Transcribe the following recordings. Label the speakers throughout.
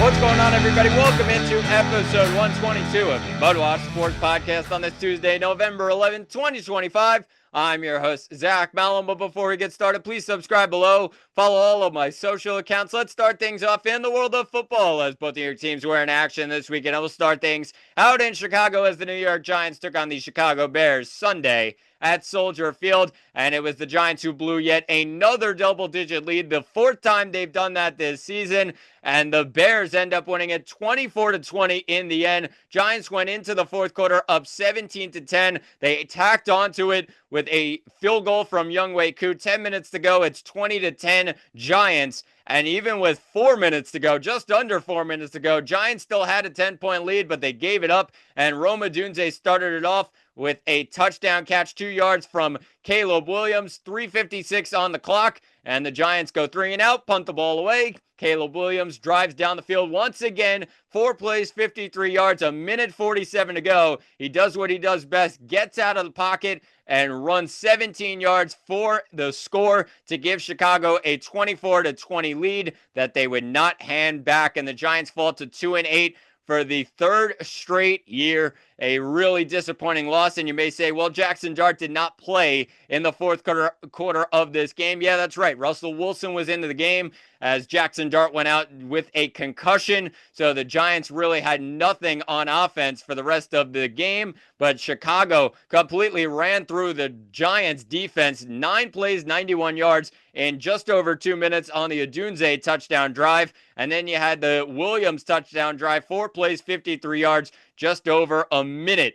Speaker 1: What's going on, everybody? Welcome into episode 122 of the MudWatch Sports Podcast on this Tuesday, November 11th, 2025. I'm your host, Zach Malum, but before we get started, please subscribe below. Follow all of my social accounts. Let's start things off in the world of football as both of your teams were in action this weekend. I will start things out in Chicago as the New York Giants took on the Chicago Bears Sunday at Soldier Field, and it was the Giants who blew yet another double-digit lead, the fourth time they've done that this season, and the Bears end up winning it 24-20 in the end. Giants went into the fourth quarter up 17-10. They tacked onto it with a field goal from Younghoe Koo. 10 minutes to go, it's 20-10 Giants. And even with 4 minutes to go, just under 4 minutes to go, Giants still had a 10-point lead, but they gave it up, and Rome Odunze started it off with a touchdown catch, 2 yards from Caleb Williams, 3:56 on the clock, and the Giants go 3 and out, punt the ball away. Caleb Williams drives down the field once again, 4 plays, 53 yards, a minute 47 to go. He does what he does best, gets out of the pocket and runs 17 yards for the score to give Chicago a 24-20 lead that they would not hand back, and the Giants fall to 2-8 for the third straight year. A really disappointing loss, and you may say, well, Jackson Dart did not play in the fourth quarter of this game. Yeah, that's right. Russell Wilson was into the game as Jackson Dart went out with a concussion, so the Giants really had nothing on offense for the rest of the game, but Chicago completely ran through the Giants defense, 9 plays, 91 yards in just over 2 minutes on the Odunze touchdown drive, and then you had the Williams touchdown drive, 4 plays, 53 yards, just over a minute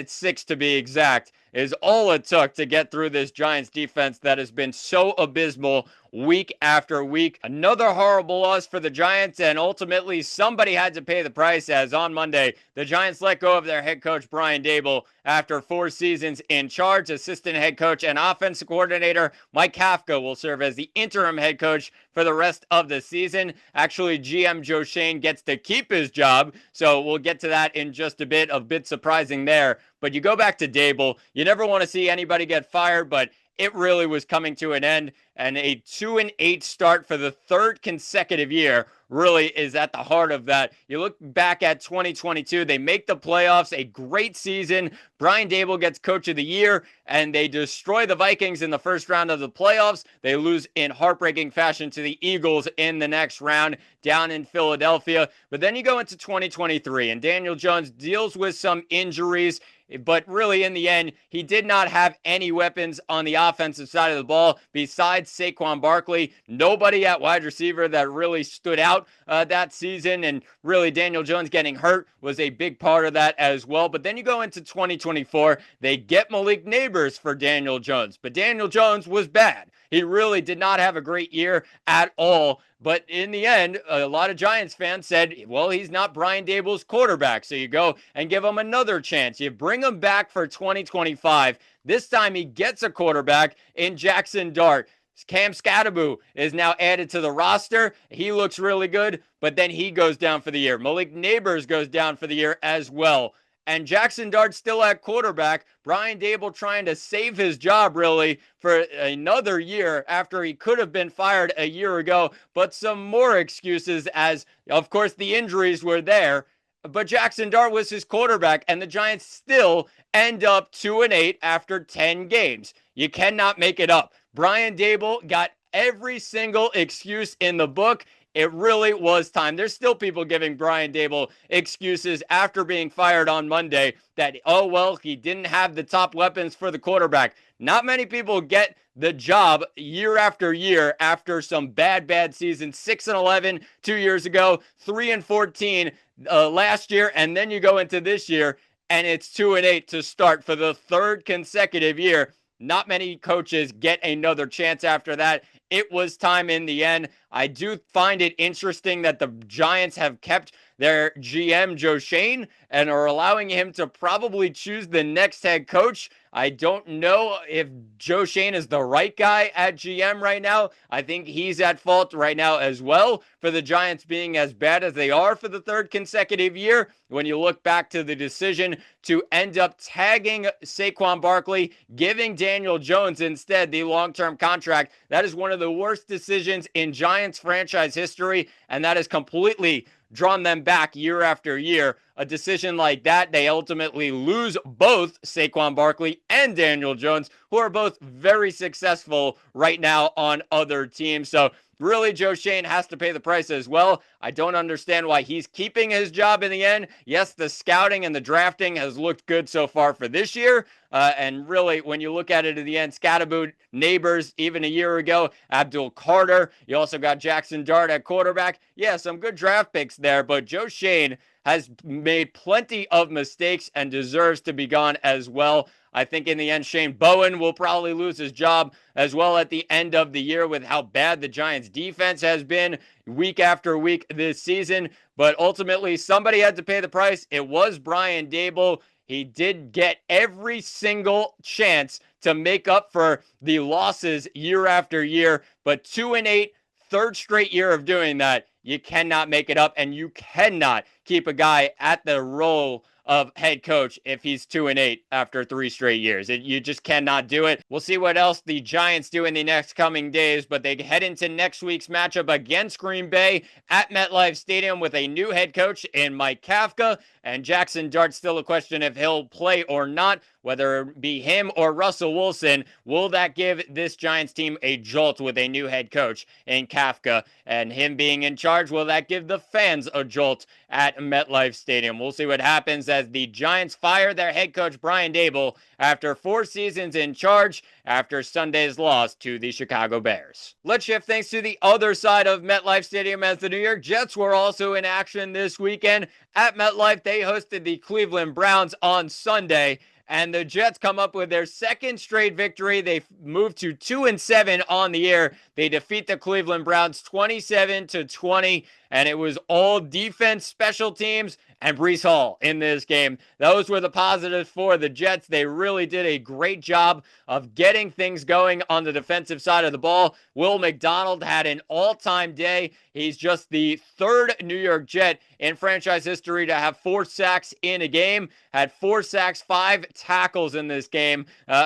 Speaker 1: 6 to be exact, is all it took to get through this Giants defense that has been so abysmal week after week. Another horrible loss for the Giants, and ultimately somebody had to pay the price, as on Monday, the Giants let go of their head coach Brian Daboll after 4 seasons in charge. Assistant head coach and offensive coordinator Mike Kafka will serve as the interim head coach for the rest of the season. Actually, GM Joe Schoen gets to keep his job, so we'll get to that in just a bit surprising there. But you go back to Daboll, you never want to see anybody get fired, but it really was coming to an end, and a 2-8 start for the third consecutive year really is at the heart of that. You look back at 2022, they make the playoffs, a great season. Brian Daboll gets coach of the year, and they destroy the Vikings in the first round of the playoffs. They lose in heartbreaking fashion to the Eagles in the next round down in Philadelphia. But then you go into 2023, and Daniel Jones deals with some injuries, but really in the end, he did not have any weapons on the offensive side of the ball besides Saquon Barkley. Nobody at wide receiver that really stood out that season, and really Daniel Jones getting hurt was a big part of that as well. But then you go into 2024, they get Malik Neighbors for Daniel Jones, but Daniel Jones was bad. He really did not have a great year at all. But in the end, a lot of Giants fans said, well, he's not Brian Daboll's quarterback. So you go and give him another chance. You bring him back for 2025. This time he gets a quarterback in Jackson Dart. Cam Skattebo is now added to the roster. He looks really good, but then he goes down for the year. Malik Neighbors goes down for the year as well. And Jackson Dart still at quarterback. Brian Daboll trying to save his job, really, for another year after he could have been fired a year ago. But some more excuses as, of course, the injuries were there. But Jackson Dart was his quarterback, and the Giants still end up 2-8 after 10 games. You cannot make it up. Brian Daboll got every single excuse in the book. It really was time. There's still people giving Brian Daboll excuses after being fired on Monday that, oh, well, he didn't have the top weapons for the quarterback. Not many people get the job year after year after some bad seasons. 6-11 2 years ago, 3-14 last year, and then you go into this year, and it's 2-8 to start for the third consecutive year. Not many coaches get another chance after that. It was time in the end. I do find it interesting that the Giants have kept their GM, Joe Schoen, and are allowing him to probably choose the next head coach. I don't know if Joe Schoen is the right guy at GM right now. I think he's at fault right now as well for the Giants being as bad as they are for the third consecutive year. When you look back to the decision to end up tagging Saquon Barkley, giving Daniel Jones instead the long-term contract, that is one of the worst decisions in Giants franchise history, and that is completely drawn them back year after year. A decision like that, they ultimately lose both Saquon Barkley and Daniel Jones, who are both very successful right now on other teams. So really, Joe Schoen has to pay the price as well. I don't understand why he's keeping his job in the end. Yes, the scouting and the drafting has looked good so far for this year. And really, when you look at it in the end, Scatterboot, Neighbors, even a year ago, Abdul Carter. You also got Jackson Dart at quarterback. Yeah, some good draft picks there, but Joe Schoen has made plenty of mistakes and deserves to be gone as well. I think in the end, Shane Bowen will probably lose his job as well at the end of the year with how bad the Giants' defense has been week after week this season. But ultimately, somebody had to pay the price. It was Brian Daboll. He did get every single chance to make up for the losses year after year. But 2-8, third straight year of doing that, you cannot make it up, and you cannot keep a guy at the role of head coach if he's 2-8 after 3 straight years. You just cannot do it. We'll see what else the Giants do in the next coming days, but they head into next week's matchup against Green Bay at MetLife Stadium with a new head coach in Mike Kafka, and Jackson Dart still a question if he'll play or not, whether it be him or Russell Wilson. Will that give this Giants team a jolt with a new head coach in Kafka and him being in charge? Will that give the fans a jolt at MetLife Stadium? We'll see what happens as the Giants fire their head coach Brian Daboll after 4 seasons in charge after Sunday's loss to the Chicago Bears. Let's shift things to the other side of MetLife Stadium as the New York Jets were also in action this weekend. At MetLife, they hosted the Cleveland Browns on Sunday, and the Jets come up with their second straight victory. They moved to 2-7 on the year. They defeat the Cleveland Browns 27-20, and it was all defense, special teams, and Breece Hall in this game. Those were the positives for the Jets. They really did a great job of getting things going on the defensive side of the ball. Will McDonald had an all-time day. He's just the 3rd New York Jet in franchise history to have 4 sacks in a game. Had 4 sacks, 5 tackles in this game.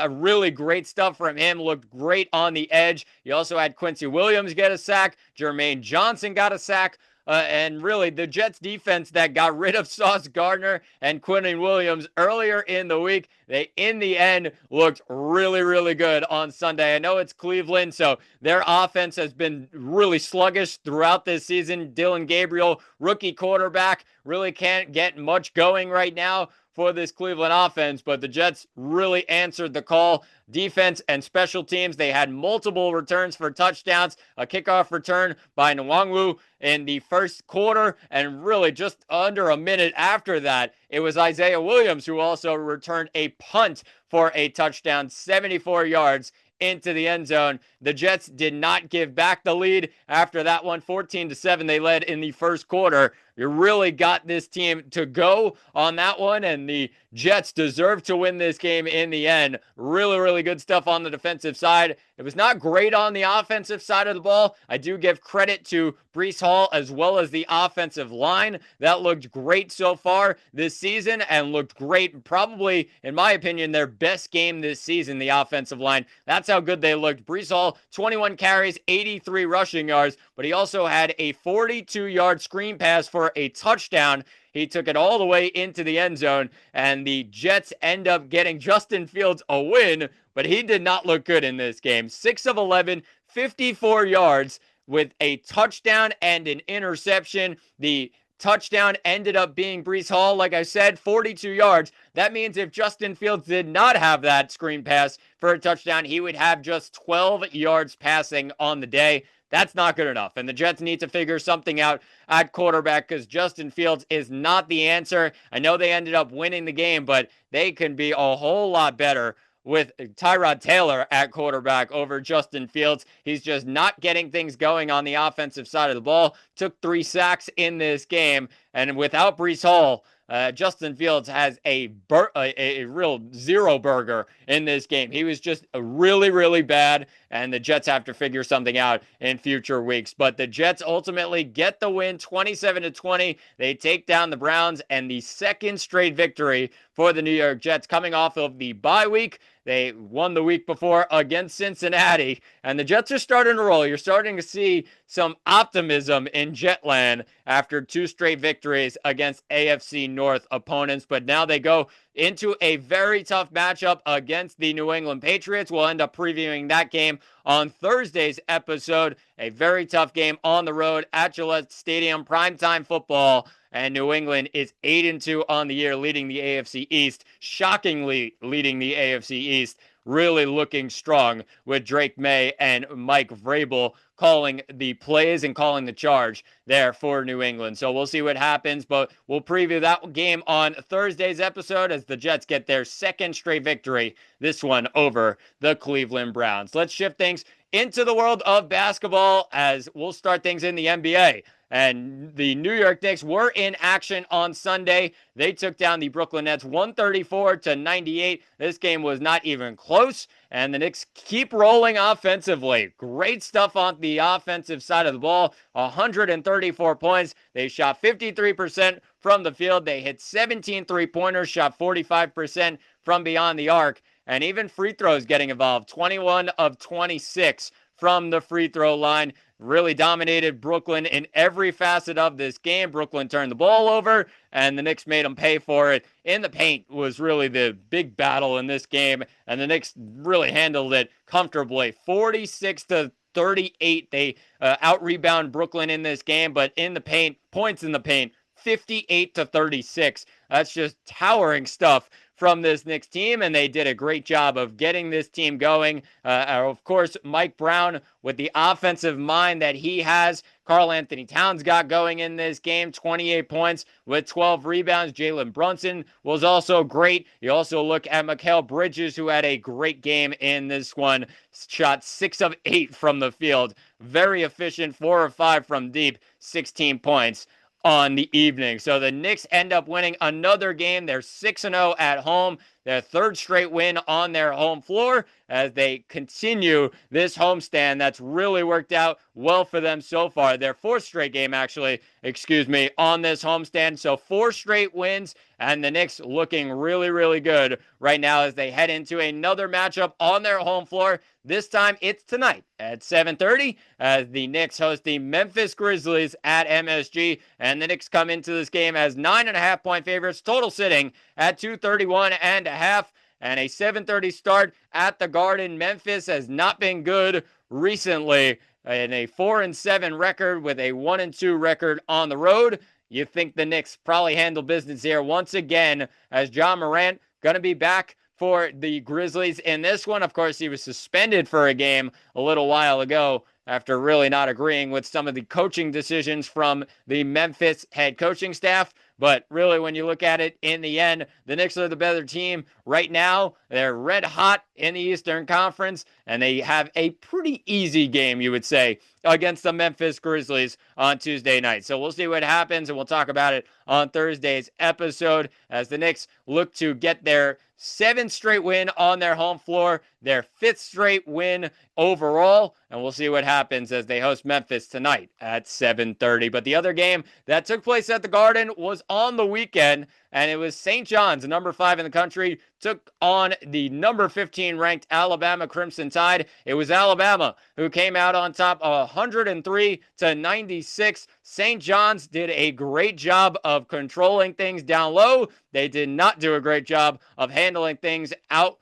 Speaker 1: Really great stuff from him. Looked great on the edge. You also had Quincy Williams get a sack. Jermaine Johnson got a sack. And really, the Jets defense that got rid of Sauce Gardner and Quinton Williams earlier in the week, they, in the end, looked really, really good on Sunday. I know it's Cleveland, so their offense has been really sluggish throughout this season. Dylan Gabriel, rookie quarterback, really can't get much going right now for this Cleveland offense, but the Jets really answered the call. Defense and special teams, they had multiple returns for touchdowns, a kickoff return by Nwangwu in the first quarter, and really just under a minute after that, it was Isaiah Williams who also returned a punt for a touchdown, 74 yards into the end zone. The Jets did not give back the lead after that one. 14-7 they led in the first quarter. You really got this team to go on that one, and the Jets deserve to win this game in the end. Really, really good stuff on the defensive side. It was not great on the offensive side of the ball. I do give credit to Breece Hall as well as the offensive line. That looked great so far this season and looked great, probably, in my opinion, their best game this season, the offensive line. That's how good they looked. Breece Hall, 21 carries, 83 rushing yards, but he also had a 42-yard screen pass for a touchdown. He took it all the way into the end zone, and the Jets end up getting Justin Fields a win, but he did not look good in this game. 6 of 11, 54 yards with a touchdown and an interception. The touchdown ended up being Breece Hall, like I said, 42 yards. That means if Justin Fields did not have that screen pass for a touchdown, he would have just 12 yards passing on the day. That's not good enough, and the Jets need to figure something out at quarterback because Justin Fields is not the answer. I know they ended up winning the game, but they can be a whole lot better with Tyrod Taylor at quarterback over Justin Fields. He's just not getting things going on the offensive side of the ball. Took 3 sacks in this game, and without Breece Hall, Justin Fields has a real zero burger in this game. He was just really, really bad, and the Jets have to figure something out in future weeks. But the Jets ultimately get the win, 27-20. They take down the Browns, and the second straight victory for the New York Jets coming off of the bye week. They won the week before against Cincinnati, and the Jets are starting to roll. You're starting to see some optimism in Jetland after 2 straight victories against AFC North opponents, but now they go into a very tough matchup against the New England Patriots. We'll end up previewing that game on Thursday's episode. A very tough game on the road at Gillette Stadium, primetime football. And New England is 8-2 on the year, leading the AFC East. Shockingly leading the AFC East. Really looking strong with Drake May and Mike Vrabel calling the plays and calling the charge there for New England. So we'll see what happens, but we'll preview that game on Thursday's episode as the Jets get their 2nd straight victory, this one over the Cleveland Browns. Let's shift things into the world of basketball as we'll start things in the NBA. And the New York Knicks were in action on Sunday. They took down the Brooklyn Nets 134-98. This game was not even close, and the Knicks keep rolling offensively. Great stuff on the offensive side of the ball. 134 points. They shot 53% from the field. They hit 17 three-pointers, shot 45% from beyond the arc, and even free throws getting involved. 21 of 26 from the free throw line. Really dominated Brooklyn in every facet of this game. Brooklyn turned the ball over, and the Knicks made them pay for it. In the paint was really the big battle in this game, and the Knicks really handled it comfortably. 46-38, they out-rebound Brooklyn in this game, but in the paint, points in the paint, 58-36. That's just towering stuff from this Knicks team, and they did a great job of getting this team going. Of course, Mike Brown, with the offensive mind that he has, Karl Anthony Towns got going in this game, 28 points with 12 rebounds. Jalen Brunson was also great. You also look at Mikal Bridges, who had a great game in this one, shot 6 of 8 from the field. Very efficient, 4 of 5 from deep, 16 points on the evening. So the Knicks end up winning another game. They're 6-0 at home. Their 3rd straight win on their home floor as they continue this homestand that's really worked out well for them so far. Their 4th straight game, actually, on this homestand. So 4 straight wins, and the Knicks looking really, really good right now as they head into another matchup on their home floor. This time it's tonight at 7:30 as the Knicks host the Memphis Grizzlies at MSG, and the Knicks come into this game as 9.5-point favorites, total sitting at 231.5, and a 7:30 start at the Garden. Memphis has not been good recently, in a 4-7 record with a 1-2 record on the road. You think the Knicks probably handle business here once again as John Morant going to be back for the Grizzlies in this one. Of course, he was suspended for a game a little while ago after really not agreeing with some of the coaching decisions from the Memphis head coaching staff. But really, when you look at it in the end, the Knicks are the better team right now. They're red hot in the Eastern Conference, and they have a pretty easy game, you would say, against the Memphis Grizzlies on Tuesday night. So we'll see what happens, and we'll talk about it on Thursday's episode as the Knicks look to get their 7th straight win on their home floor, their 5th straight win overall, and we'll see what happens as they host Memphis tonight at 7:30. But the other game that took place at the Garden was on the weekend, and it was St. John's, number 5 in the country, took on the number 15 ranked Alabama Crimson Tide. It was Alabama who came out on top 103-96. St. John's did a great job of controlling things down low. They did not do a great job of handling things out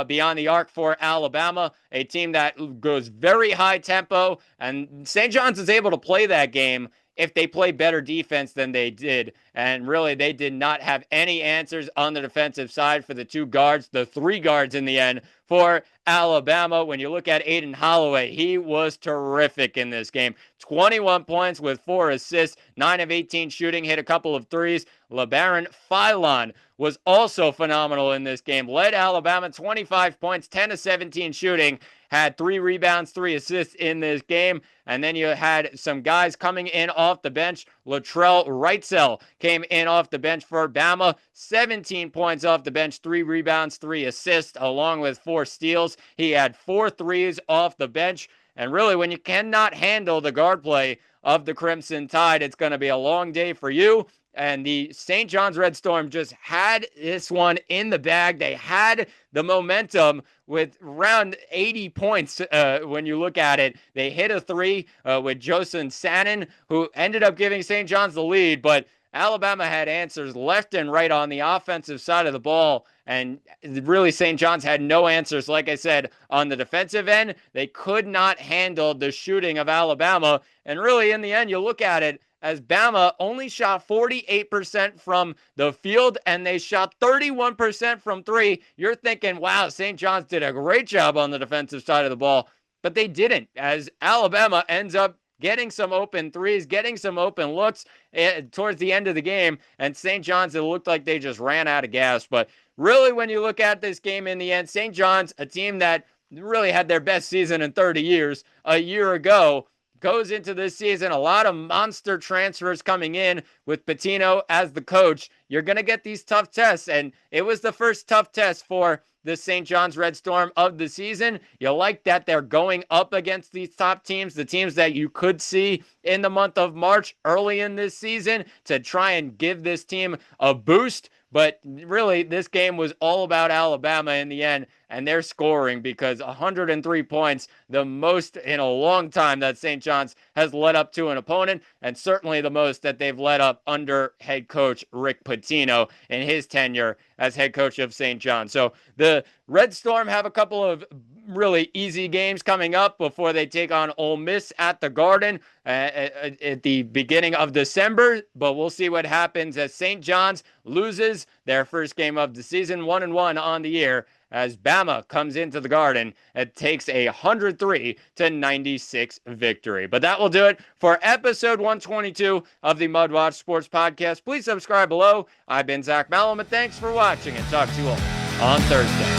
Speaker 1: beyond the arc for Alabama, a team that goes very high tempo, and St. John's is able to play that game if they play better defense than they did. And really, they did not have any answers on the defensive side for the 2 guards, the 3 guards in the end for Alabama. When you look at Aiden Holloway, he was terrific in this game. 21 points with 4 assists, 9 of 18 shooting, hit a couple of threes. LeBaron Philon was also phenomenal in this game. Led Alabama 25 points, 10 of 17 shooting, had 3 rebounds, 3 assists in this game. And then you had some guys coming in off the bench. Latrell Wrightsell came in off the bench for Bama, 17 points off the bench, 3 rebounds, 3 assists, along with 4 steals. He had 4 threes off the bench. And really, when you cannot handle the guard play of the Crimson Tide. It's going to be a long day for you. And the St. John's Red Storm just had this one in the bag. They had the momentum with around 80 points when you look at it. They hit a three with Joseph Sannon, who ended up giving St. John's the lead, but Alabama had answers left and right on the offensive side of the ball, and really St. John's had no answers. Like I said, on the defensive end, they could not handle the shooting of Alabama, and really in the end, you look at it, as Bama only shot 48% from the field and they shot 31% from three. You're thinking, wow, St. John's did a great job on the defensive side of the ball, but they didn't, as Alabama ends up getting some open threes, getting some open looks towards the end of the game, and St. John's, it looked like they just ran out of gas. But really, when you look at this game in the end, St. John's, a team that really had their best season in 30 years a year ago, goes into this season, a lot of monster transfers coming in with Pitino as the coach. You're going to get these tough tests, and it was the first tough test for the St. John's Red Storm of the season. You like that they're going up against these top teams, the teams that you could see in the month of March early in this season, to try and give this team a boost. But really, this game was all about Alabama in the end, and their scoring, because 103 points, the most in a long time that St. John's has led up to an opponent, and certainly the most that they've led up under head coach Rick Pitino in his tenure as head coach of St. John's. So the Red Storm have a couple of really easy games coming up before they take on Ole Miss at the Garden at the beginning of December, but we'll see what happens as St. John's loses their first game of the season, 1-1 on the year, as Bama comes into the Garden and takes a 103-96 victory. But that will do it for episode 122 of the MudWatch Sports Podcast. Please subscribe below. I've been Zach Malum, and thanks for watching, and talk to you all on Thursday.